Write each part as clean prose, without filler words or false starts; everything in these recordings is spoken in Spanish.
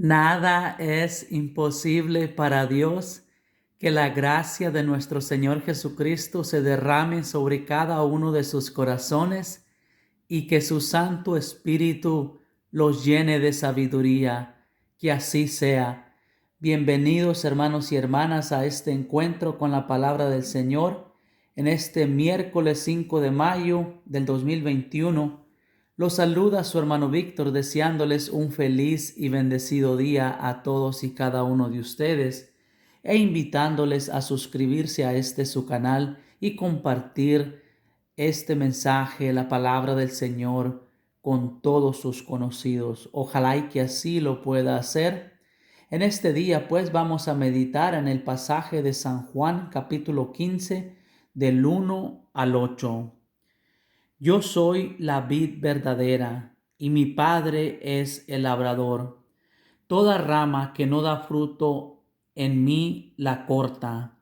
Nada es imposible para Dios. Que la gracia de nuestro Señor Jesucristo se derrame sobre cada uno de sus corazones y que su Santo Espíritu los llene de sabiduría. Que así sea. Bienvenidos, hermanos y hermanas, a este encuentro con la palabra del Señor en este miércoles 5 de mayo del 2021. Los saluda su hermano Víctor, deseándoles un feliz y bendecido día a todos y cada uno de ustedes e invitándoles a suscribirse a este su canal y compartir este mensaje, la palabra del Señor, con todos sus conocidos. Ojalá y que así lo pueda hacer. En este día, pues, vamos a meditar en el pasaje de San Juan, capítulo 15, del 1 al 8. Yo soy la vid verdadera, y mi Padre es el labrador. Toda rama que no da fruto en mí la corta,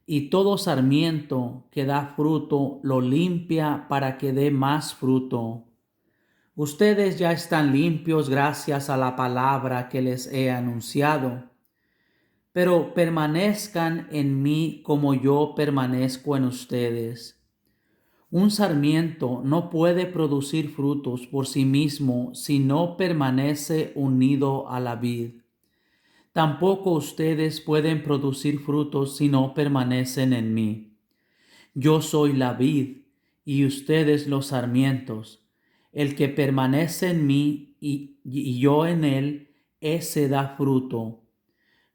y todo sarmiento que da fruto lo limpia para que dé más fruto. Ustedes ya están limpios gracias a la palabra que les he anunciado, pero permanezcan en mí como yo permanezco en ustedes. Un sarmiento no puede producir frutos por sí mismo si no permanece unido a la vid. Tampoco ustedes pueden producir frutos si no permanecen en mí. Yo soy la vid y ustedes los sarmientos. El que permanece en mí y yo en él, ese da fruto.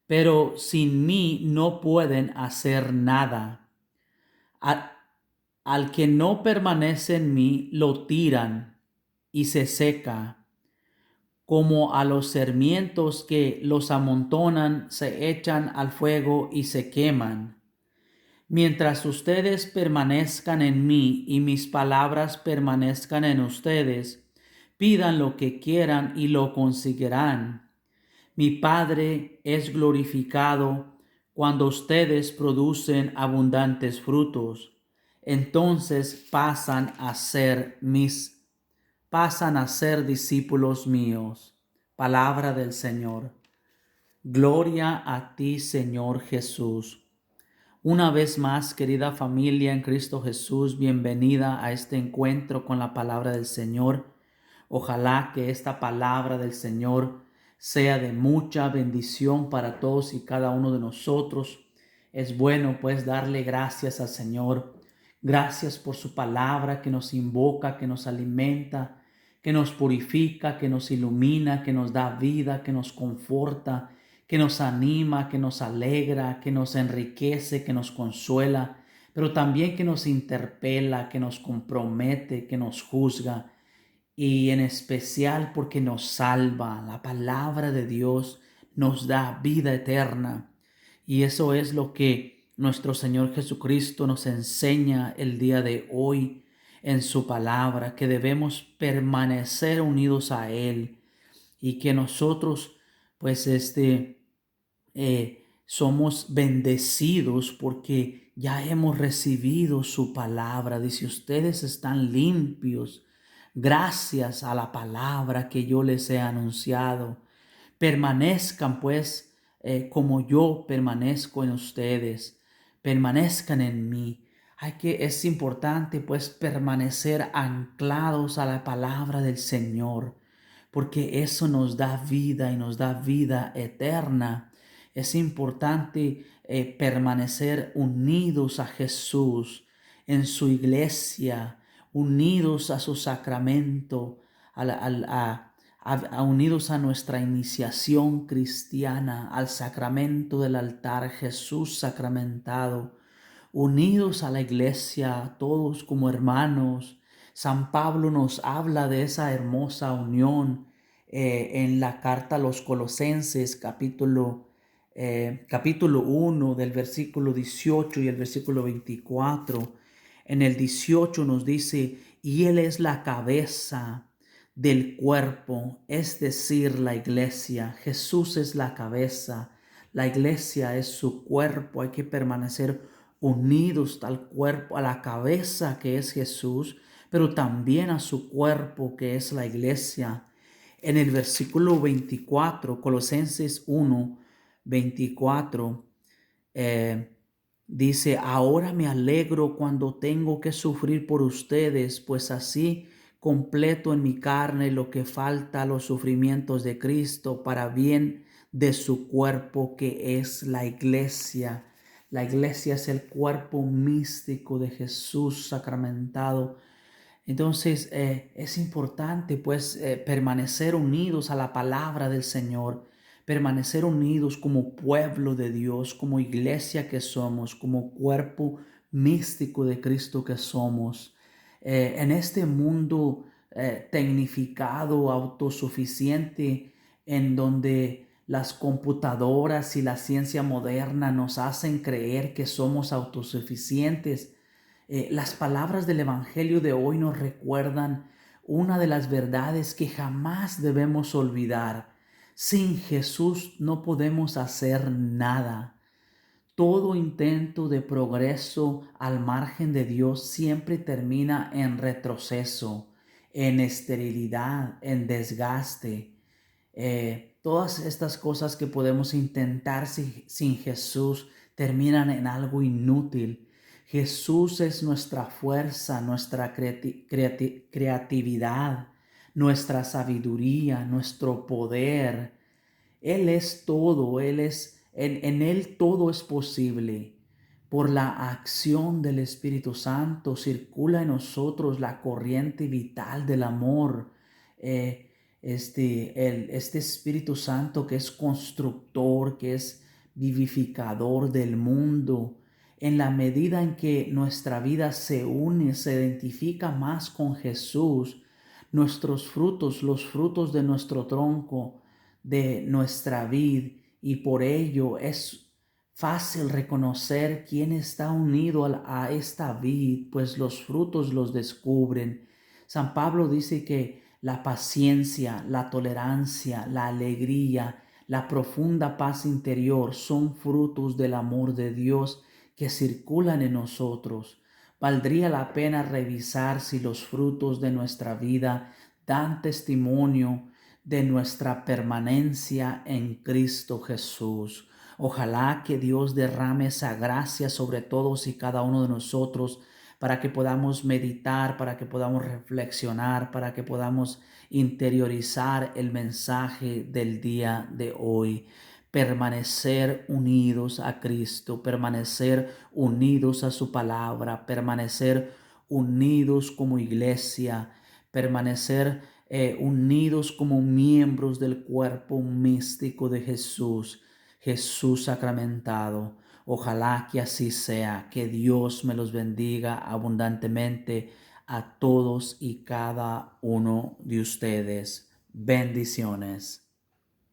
Pero sin mí no pueden hacer nada. Al que no permanece en mí, lo tiran y se seca, como a los sarmientos que los amontonan, se echan al fuego y se queman. Mientras ustedes permanezcan en mí y mis palabras permanezcan en ustedes, pidan lo que quieran y lo conseguirán. Mi Padre es glorificado cuando ustedes producen abundantes frutos. Entonces pasan a ser discípulos míos. Palabra del Señor. Gloria a ti, Señor Jesús. Una vez más, querida familia en Cristo Jesús, bienvenida a este encuentro con la palabra del Señor. Ojalá que esta palabra del Señor sea de mucha bendición para todos y cada uno de nosotros. Es bueno pues darle gracias al Señor. Gracias por su palabra que nos invoca, que nos alimenta, que nos purifica, que nos ilumina, que nos da vida, que nos conforta, que nos anima, que nos alegra, que nos enriquece, que nos consuela, pero también que nos interpela, que nos compromete, que nos juzga y en especial porque nos salva. La palabra de Dios nos da vida eterna y eso es lo que nuestro Señor Jesucristo nos enseña el día de hoy en su palabra, que debemos permanecer unidos a Él y que nosotros pues somos bendecidos porque ya hemos recibido su palabra. Dice, ustedes están limpios gracias a la palabra que yo les he anunciado. Permanezcan pues como yo permanezco en ustedes. Permanezcan en mí. Es importante pues permanecer anclados a la palabra del Señor, porque eso nos da vida y nos da vida eterna. Es importante permanecer unidos a Jesús en su iglesia, unidos a su sacramento, unidos a nuestra iniciación cristiana, al sacramento del altar, Jesús sacramentado, unidos a la iglesia, todos como hermanos. San Pablo nos habla de esa hermosa unión en la carta a los Colosenses, capítulo 1, del versículo 18 y el versículo 24. En el 18 nos dice, y Él es la cabeza del cuerpo, es decir, la iglesia. Jesús es la cabeza, la iglesia es su cuerpo. Hay que permanecer unidos al cuerpo, a la cabeza que es Jesús, pero también a su cuerpo que es la iglesia. En el versículo 24, Colosenses 1, 24, dice, ahora me alegro cuando tengo que sufrir por ustedes, pues así completo en mi carne lo que falta a los sufrimientos de Cristo para bien de su cuerpo que es la iglesia. La iglesia es el cuerpo místico de Jesús sacramentado. Entonces es importante pues permanecer unidos a la palabra del Señor, permanecer unidos como pueblo de Dios, como iglesia que somos, como cuerpo místico de Cristo que somos. En este mundo tecnificado, autosuficiente, en donde las computadoras y la ciencia moderna nos hacen creer que somos autosuficientes, las palabras del Evangelio de hoy nos recuerdan una de las verdades que jamás debemos olvidar. Sin Jesús no podemos hacer nada. Todo intento de progreso al margen de Dios siempre termina en retroceso, en esterilidad, en desgaste. Todas estas cosas que podemos intentar sin Jesús terminan en algo inútil. Jesús es nuestra fuerza, nuestra creatividad, nuestra sabiduría, nuestro poder. Él es todo, en Él todo es posible. Por la acción del Espíritu Santo circula en nosotros la corriente vital del amor. Este Espíritu Santo que es constructor, que es vivificador del mundo. En la medida en que nuestra vida se une, se identifica más con Jesús, nuestros frutos, los frutos de nuestro tronco, de nuestra vid, y por ello es fácil reconocer quién está unido a esta vid, pues los frutos los descubren. San Pablo dice que la paciencia, la tolerancia, la alegría, la profunda paz interior son frutos del amor de Dios que circulan en nosotros. Valdría la pena revisar si los frutos de nuestra vida dan testimonio de nuestra permanencia en Cristo Jesús. Ojalá que Dios derrame esa gracia sobre todos y cada uno de nosotros para que podamos meditar, para que podamos reflexionar, para que podamos interiorizar el mensaje del día de hoy. Permanecer unidos a Cristo, permanecer unidos a su palabra, permanecer unidos como iglesia, permanecer unidos como miembros del cuerpo místico de Jesús, Jesús sacramentado. Ojalá que así sea, que Dios me los bendiga abundantemente a todos y cada uno de ustedes. Bendiciones.